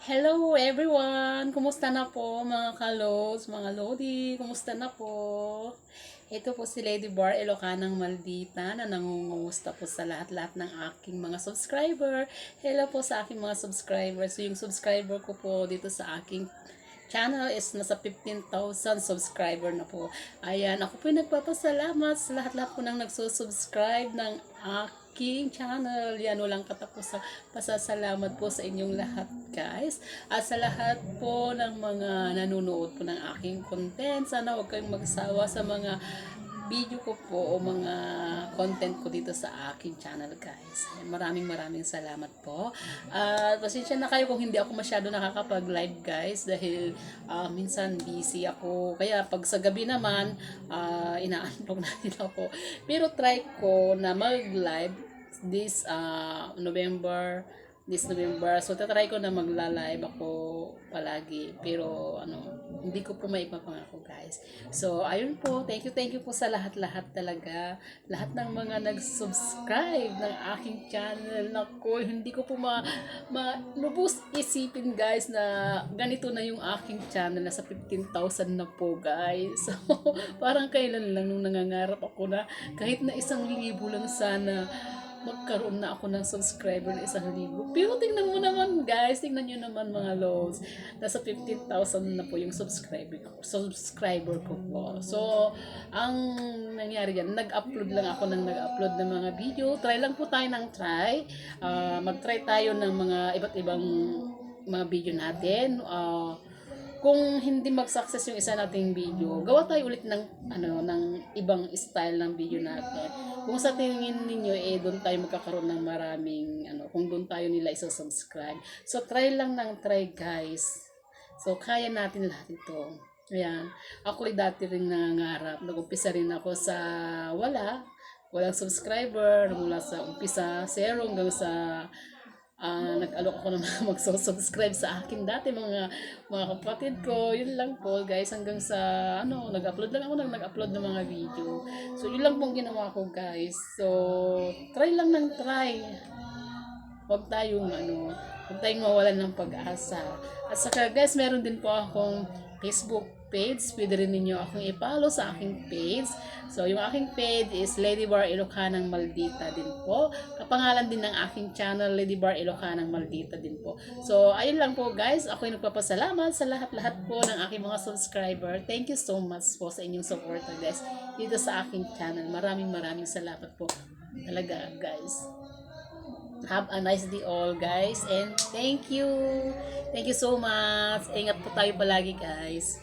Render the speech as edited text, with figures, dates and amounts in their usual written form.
Hello everyone! Kumusta na po mga kalos, mga lodi? Kumusta na po? Ito po si Lady Bar Ilocanang Maldita na nangungumusta po sa lahat-lahat ng aking mga subscriber. Hello po sa aking mga subscribers. So, yung subscriber ko po dito sa aking channel is nasa 15,000 subscriber na po. Ayan, ako po nagpapasalamat sa lahat-lahat po nang nagsusubscribe ng aking channel. Yan, walang katapusang pasasalamat po sa inyong lahat, guys. At sa lahat po ng mga nanonood po ng aking content, sana huwag kayong magsawa sa mga video ko po o mga content ko dito sa aking channel, guys. Maraming salamat po. Pasensya na kayo kung hindi ako masyado nakakapag-live, guys, dahil minsan busy ako. Kaya pag sa gabi naman, inaantok na din ako. Pero try ko na mag-live this November. So, tatry ko na magla-live ako palagi. Pero, hindi ko po maipapangako, guys. So, ayun po. Thank you po sa lahat-lahat talaga. Lahat ng mga nag-subscribe ng aking channel. Naku, hindi ko po lubos isipin, guys, na ganito na yung aking channel. Nasa 15,000 na po, guys. So, parang kailan lang nung nangangarap ako na kahit na 1,000 lang sana magkaroon na ako ng subscriber na 1,000. Pero tingnan mo naman, guys, tingnan nyo naman mga lows. Nasa 15,000 na po yung subscriber ko po. So, ang nangyari yan, nag-upload lang ako ng mga video. Try lang po tayo ng try. Mag-try tayo ng mga iba't ibang mga video natin. Kung hindi mag-success yung isa nating video, gawa tayo ulit ng ibang style ng video natin. Kung sa tingin ninyo doon tayo magkakaroon ng maraming kung doon tayo nila isa-subscribe. So try lang ng try, guys. So kaya natin lahat ito. Ayan. Ako dati rin nangangarap. Nag-umpisa rin ako sa walang subscriber, mula sa umpisa, 0 hanggang sa nag-alok ako ng mga magsusubscribe sa akin dati, mga kapatid ko. Yun lang po, guys, hanggang sa nag-upload lang ako nag-upload ng mga video. So yun lang pong ginawa ko, guys. So try lang ng try. Huwag tayong mawalan ng pag-asa. At saka, guys, meron din po akong Facebook page. Pwede rin ninyo akong i-follow sa aking page. So, yung aking page is Lady Bar Ilocanang Maldita din po. Kapangalan din ng aking channel, Lady Bar Ilocanang Maldita din po. So, ayun lang po, guys. Ako'y nagpapasalamat sa lahat-lahat po ng aking mga subscriber. Thank you so much po sa inyong support, guys, dito sa aking channel. Maraming salamat po. Talaga, guys. Have a nice day all, guys, and thank you so much. Ingat po tayo palagi, guys.